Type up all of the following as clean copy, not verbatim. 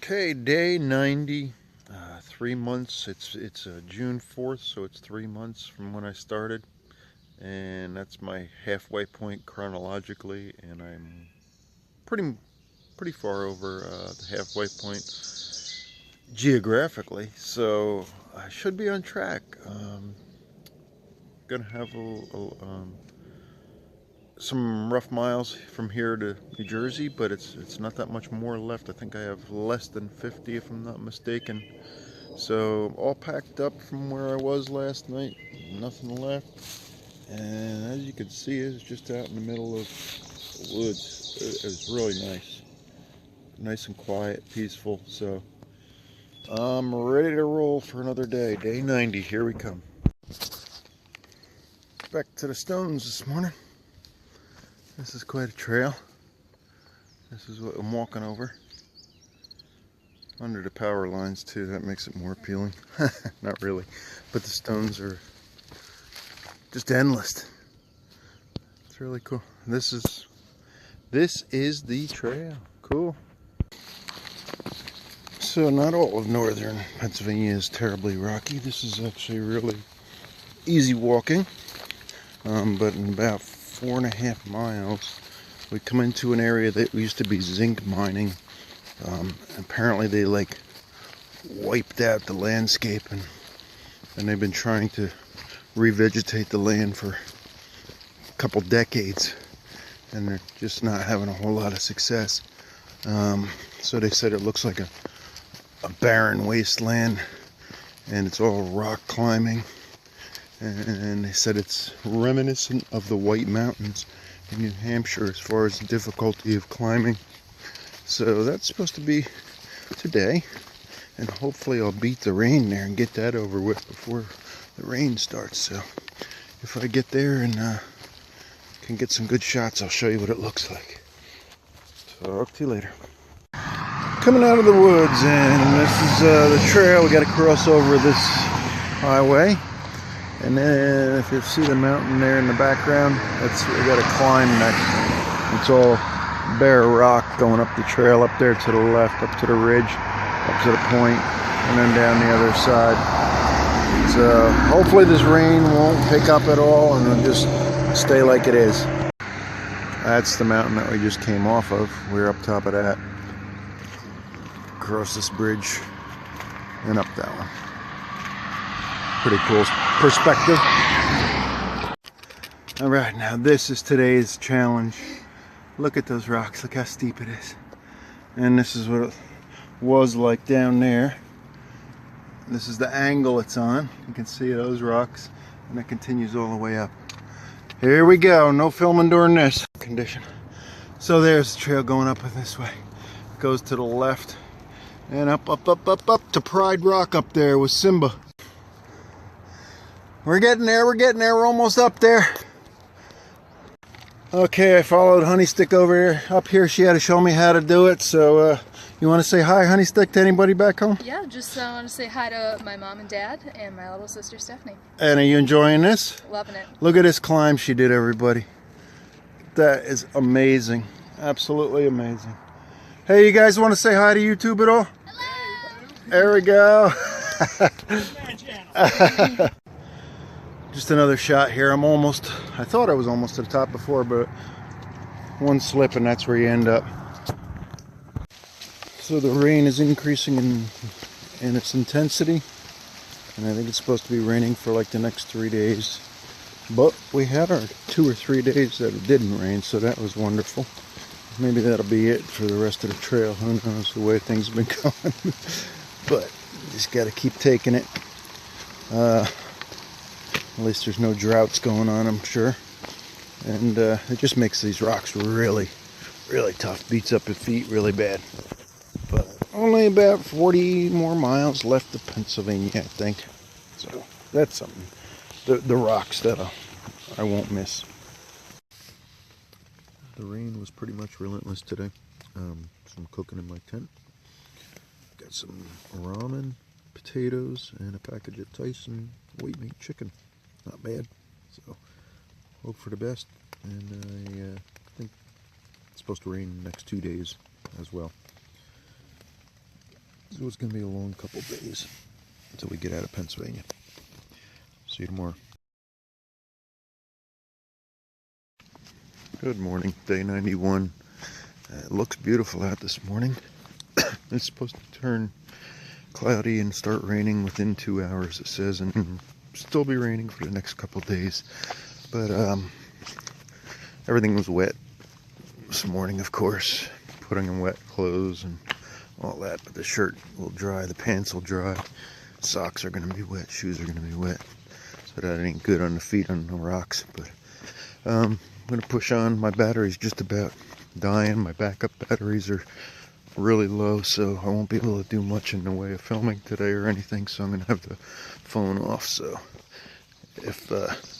Okay, day 90, 3 months. It's June 4th, so it's 3 months from when I started, and that's my halfway point chronologically, and I'm pretty far over the halfway point geographically, so I should be on track. Gonna have some rough miles from here to New Jersey, but it's not that much more left. I think I have less than 50 if I'm not mistaken. So all packed up from where I was last night, nothing left. And as you can see, it's just out in the middle of the woods. It's really nice and quiet, peaceful. So I'm ready to roll for another day. Day 90, here we come. Back to the stones this morning. This is quite a trail. This is what I'm walking over. Under the power lines too, that makes it more appealing. Not really, but the stones are just endless. It's really cool. This is the trail. Cool. So not all of northern Pennsylvania is terribly rocky. This is actually really easy walking. But in about 4.5 miles, we come into an area that used to be zinc mining. Apparently they wiped out the landscape, and they've been trying to revegetate the land for a couple decades, and they're just not having a whole lot of success. So they said it looks like a barren wasteland, and it's all rock climbing, and they said it's reminiscent of the White Mountains in New Hampshire as far as the difficulty of climbing. So that's supposed to be today, and hopefully I'll beat the rain there and get that over with before the rain starts. So if I get there and can get some good shots, I'll show you what it looks like. Talk to you later. Coming out of the woods, and this is the trail. We got to cross over this highway, and then if you see the mountain there in the background, we got to climb next. It's all bare rock going up the trail, up there to the left, up to the ridge, up to the point, and then down the other side. So hopefully this rain won't pick up at all, and it'll just stay like it is. That's the mountain that we just came off of. We're up top of that. Across this bridge and up that one. Pretty cool perspective. All right, now this is today's challenge. Look at those rocks. Look how steep it is. And this is what it was like down there. This is the angle it's on. You can see those rocks, and it continues all the way up. Here we go. No filming during this condition. So there's the trail going up this way. It goes to the left and up to Pride Rock up there with Simba. We're getting there. We're almost up there. Okay, I followed Honeystick over here. Up here, she had to show me how to do it. So, you want to say hi, Honeystick, to anybody back home? Yeah, just want to say hi to my mom and dad and my little sister, Stephanie. And are you enjoying this? Loving it. Look at this climb she did, everybody. That is amazing. Absolutely amazing. Hey, you guys want to say hi to YouTube at all? Hello! There we go. Just another shot here. I thought I was almost to the top before, but one slip and that's where you end up. So the rain is increasing in its intensity, and I think it's supposed to be raining for like the next 3 days. But we had our 2 or 3 days that it didn't rain, so that was wonderful. Maybe that'll be it for the rest of the trail. Who knows the way things have been going. But just got to keep taking it. At least there's no droughts going on, I'm sure. And it just makes these rocks really, really tough. Beats up your feet really bad. But only about 40 more miles left of Pennsylvania, I think. So that's something. The rocks that I won't miss. The rain was pretty much relentless today. So I'm cooking in my tent. Got some ramen, potatoes, and a package of Tyson white meat chicken. Not bad. So hope for the best. And I think it's supposed to rain the next 2 days as well. So it's going to be a long couple days until we get out of Pennsylvania. See you tomorrow. Good morning, day 91. It looks beautiful out this morning. It's supposed to turn cloudy and start raining within 2 hours, it says, and still be raining for the next couple days. But everything was wet this morning, of course, putting in wet clothes and all that. But the shirt will dry, the pants will dry, socks are going to be wet, shoes are going to be wet. So that ain't good on the feet on the rocks. But I'm going to push on. My battery's just about dying. My backup batteries are really low, so I won't be able to do much in the way of filming today or anything, so I'm going to have the phone off. So if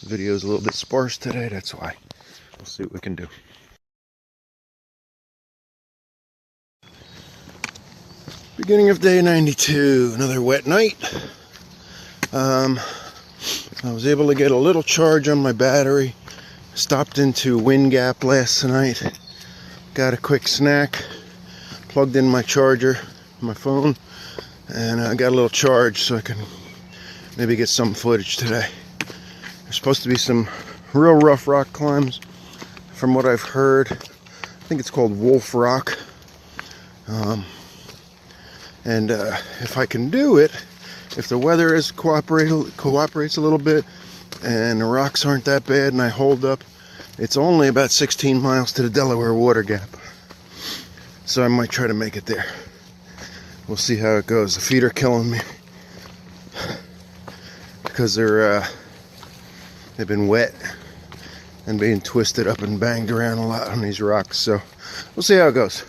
video is a little bit sparse today, that's why. We'll see what we can do. Beginning of day 92, another wet night. I was able to get a little charge on my battery. Stopped into Wind Gap last night. Got a quick snack. Plugged in my charger, my phone, and I got a little charge so I can maybe get some footage today. There's supposed to be some real rough rock climbs from what I've heard. I think it's called Wolf Rock. And if I can do it, if the weather cooperates a little bit and the rocks aren't that bad and I hold up, it's only about 16 miles to the Delaware water gap. So I might try to make it there. We'll see how it goes. The feet are killing me because they've been wet and being twisted up and banged around a lot on these rocks. So we'll see how it goes.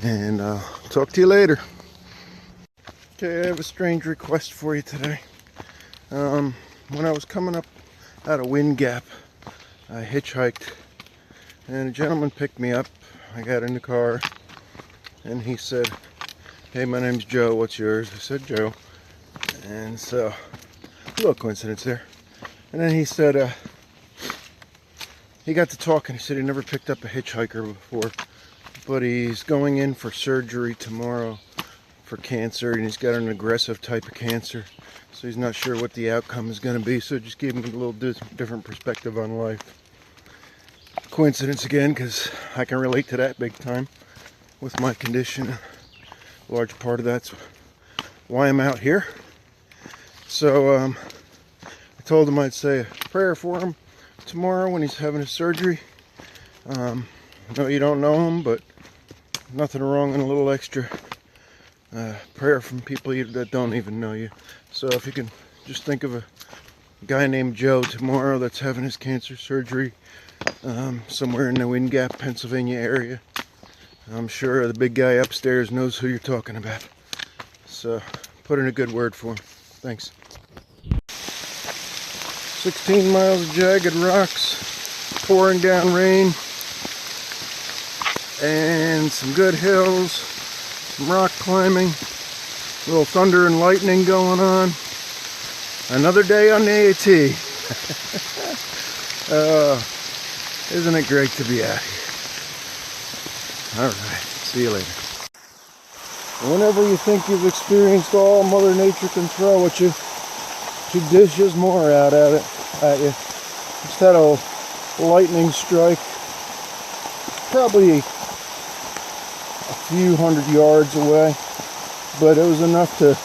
And I'll talk to you later. Okay, I have a strange request for you today. When I was coming up out of Wind Gap, I hitchhiked and a gentleman picked me up. I got in the car and he said, "Hey, my name's Joe, what's yours?" I said, "Joe." And so, a little coincidence there. And then he said, he got to talking. He said he never picked up a hitchhiker before, but he's going in for surgery tomorrow for cancer, and he's got an aggressive type of cancer, so he's not sure what the outcome is going to be. So it just gave him a little different perspective on life. Coincidence again, because I can relate to that big time with my condition. A large part of that's why I'm out here. So I told him I'd say a prayer for him tomorrow when he's having his surgery. I know you don't know him, but nothing wrong in a little extra prayer from people that don't even know you. So if you can just think of a guy named Joe tomorrow that's having his cancer surgery somewhere in the Wind Gap, Pennsylvania area. I'm sure the big guy upstairs knows who you're talking about. So put in a good word for him. Thanks. 16 miles of jagged rocks, pouring down rain, and some good hills, some rock climbing, a little thunder and lightning going on. Another day on the AT. Isn't it great to be out here? Alright, see you later. Whenever you think you've experienced all Mother Nature can throw at you, she dishes more out at you. Just had a lightning strike, probably a few hundred yards away, but it was enough to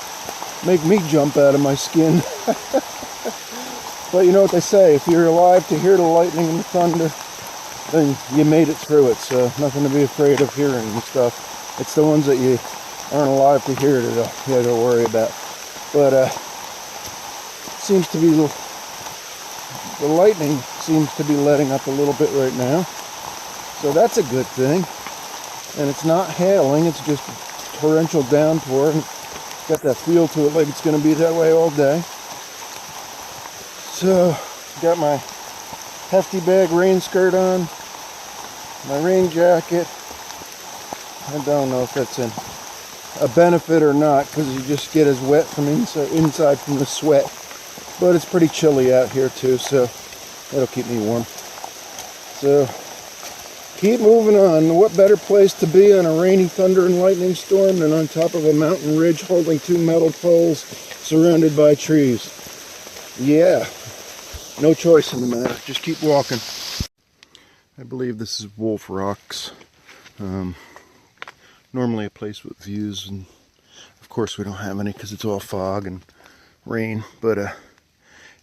make me jump out of my skin. But you know what they say, if you're alive to hear the lightning and the thunder, then you made it through it. So nothing to be afraid of hearing and stuff. It's the ones that you aren't alive to hear that you have to worry about. But seems to be the lightning seems to be letting up a little bit right now, so that's a good thing. And it's not hailing, it's just torrential downpour, and it's got that feel to it like it's going to be that way all day. So got my hefty bag rain skirt on, my rain jacket. I don't know if that's a benefit or not, because you just get as wet from inside from the sweat. But it's pretty chilly out here too, so it'll keep me warm. So Keep moving on. What better place to be on a rainy thunder and lightning storm than on top of a mountain ridge holding two metal poles surrounded by trees? Yeah, no choice in the matter. Just keep walking. I believe this is Wolf Rocks. Normally a place with views, and of course we don't have any because it's all fog and rain, but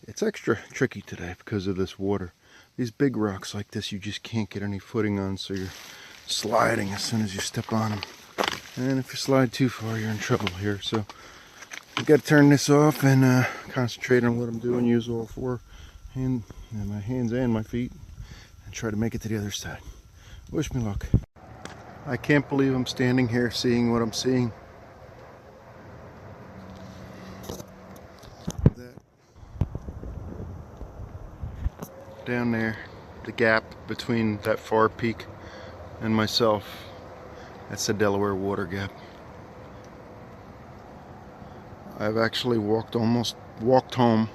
it's extra tricky today because of this water. These big rocks like this, you just can't get any footing on, so you're sliding as soon as you step on them. And if you slide too far, you're in trouble here. So I've got to turn this off and concentrate on what I'm doing, use all four my hands and my feet, and try to make it to the other side. Wish me luck. I can't believe I'm standing here seeing what I'm seeing. Down there, the gap between that far peak and myself, that's the Delaware water gap. I've actually walked home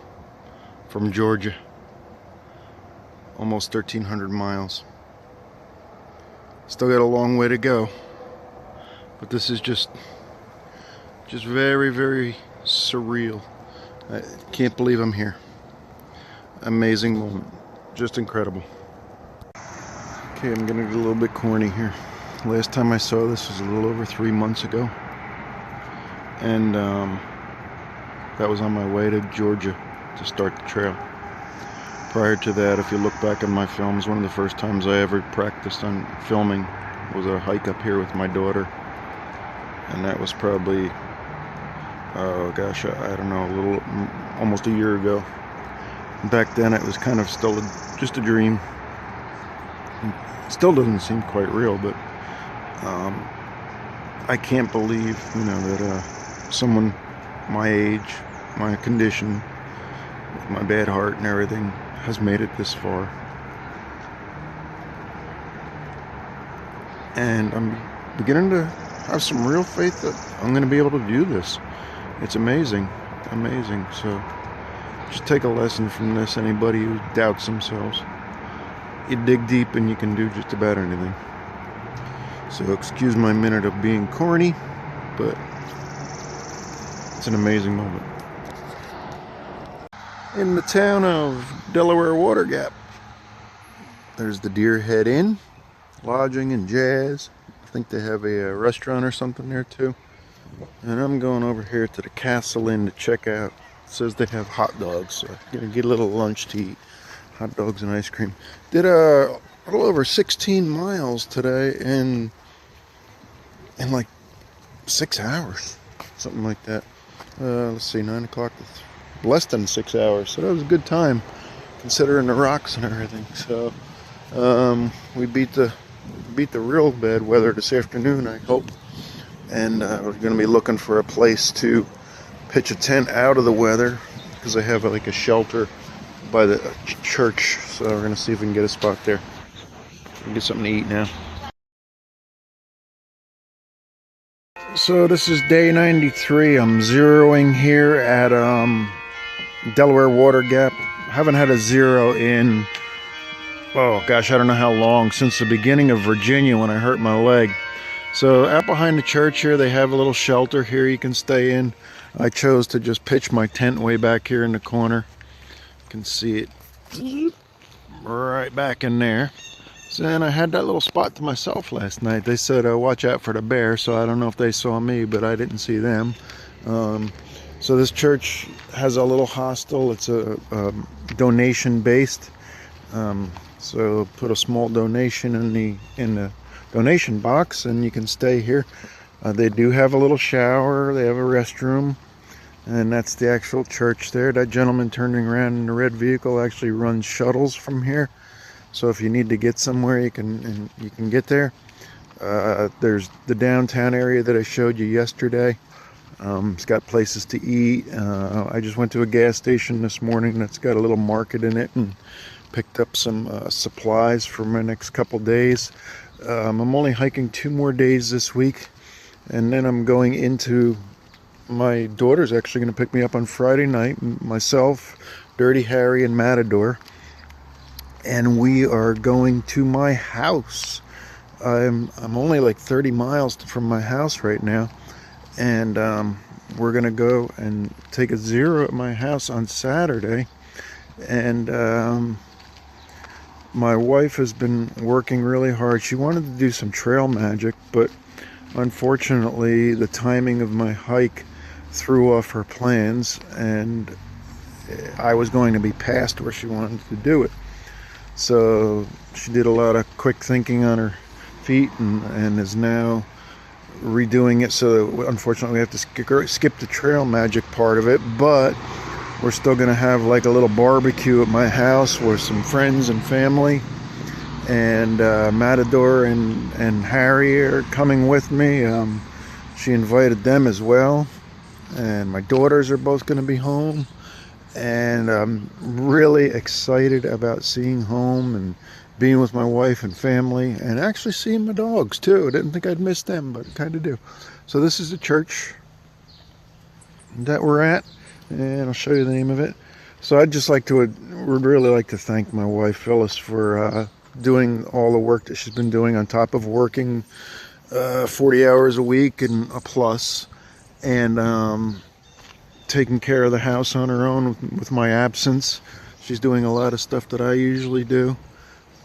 from Georgia, almost 1,300 miles. Still got a long way to go, but this is just very, very surreal. I can't believe I'm here. Amazing moment. Just incredible. Okay, I'm gonna get a little bit corny here. Last time I saw this was a little over 3 months ago, and that was on my way to Georgia to start the trail. Prior to that, if you look back on my films, one of the first times I ever practiced on filming was a hike up here with my daughter, and that was probably, oh gosh, I don't know, almost a year ago. Back then it was kind of still just a dream. It still doesn't seem quite real, but I can't believe, that someone my age, my condition, with my bad heart and everything, has made it this far. And I'm beginning to have some real faith that I'm going to be able to do this. It's amazing, amazing. So just take a lesson from this, anybody who doubts themselves. You dig deep and you can do just about anything. So excuse my minute of being corny, but it's an amazing moment. In the town of Delaware Water Gap, there's the Deer Head Inn, lodging and jazz. I think they have a restaurant or something there too. And I'm going over here to the Castle Inn to check out. It says they have hot dogs, so I'm gonna get a little lunch to eat. Hot dogs and ice cream. Did a little over 16 miles today in like 6 hours, something like that. Let's see, 9 o'clock, less than 6 hours. So that was a good time, considering the rocks and everything. So we beat the real bad weather this afternoon, I hope. And we're going to be looking for a place to pitch a tent out of the weather, because I have like a shelter by the church. So we're going to see if we can get a spot there. We'll get something to eat now. So this is day 93. I'm zeroing here at Delaware Water Gap. I haven't had a zero in, oh gosh, I don't know how long, since the beginning of Virginia when I hurt my leg. So out behind the church here, they have a little shelter here you can stay in. I chose to just pitch my tent way back here in the corner. You can see it right back in there. So then I had that little spot to myself last night. They said watch out for the bear, so I don't know if they saw me, but I didn't see them. So this church has a little hostel. It's a donation based. So put a small donation in the donation box and you can stay here. They do have a little shower, they have a restroom, and that's the actual church there. That gentleman turning around in the red vehicle actually runs shuttles from here, so if you need to get somewhere you can get there. There's the downtown area that I showed you yesterday. It's got places to eat. I just went to a gas station this morning that's got a little market in it and picked up some supplies for my next couple days. I'm only hiking 2 more days this week, and then I'm going into, my daughter's actually going to pick me up on Friday night, myself, Dirty Harry, and Matador, and we are going to my house. I'm only like 30 miles from my house right now, and we're gonna go and take a zero at my house on Saturday. And my wife has been working really hard. She wanted to do some trail magic, but unfortunately the timing of my hike threw off her plans, and I was going to be past where she wanted to do it. So she did a lot of quick thinking on her feet, and is now redoing it. So unfortunately we have to skip the trail magic part of it, but we're still going to have like a little barbecue at my house with some friends and family. And Matador and Harry are coming with me. She invited them as well. And my daughters are both going to be home. And I'm really excited about seeing home and being with my wife and family, and actually seeing my dogs too. I didn't think I'd miss them, but I kind of do. So this is the church that we're at, and I'll show you the name of it. So I'd just would really like to thank my wife Phyllis for doing all the work that she's been doing on top of working 40 hours a week and a plus, and taking care of the house on her own with my absence. She's doing a lot of stuff that I usually do.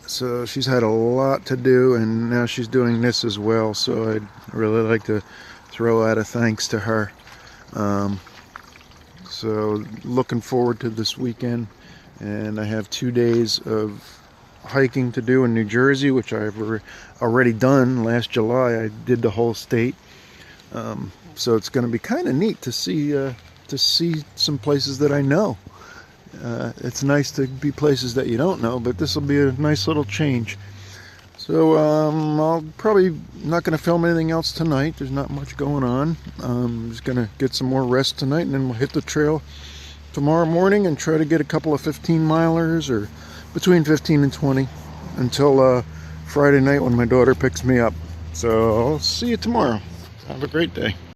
So she's had a lot to do, and now she's doing this as well. So I'd really like to throw out a thanks to her. So looking forward to this weekend, and I have 2 days of hiking to do in New Jersey, which I've already done last July. I did the whole state. So it's going to be kind of neat to see some places that I know. It's nice to be places that you don't know, but this will be a nice little change. So I'll probably not going to film anything else tonight. There's not much going on. I'm just going to get some more rest tonight, and then we'll hit the trail tomorrow morning and try to get a couple of 15-milers, or between 15 and 20, until Friday night when my daughter picks me up. So I'll see you tomorrow. Have a great day.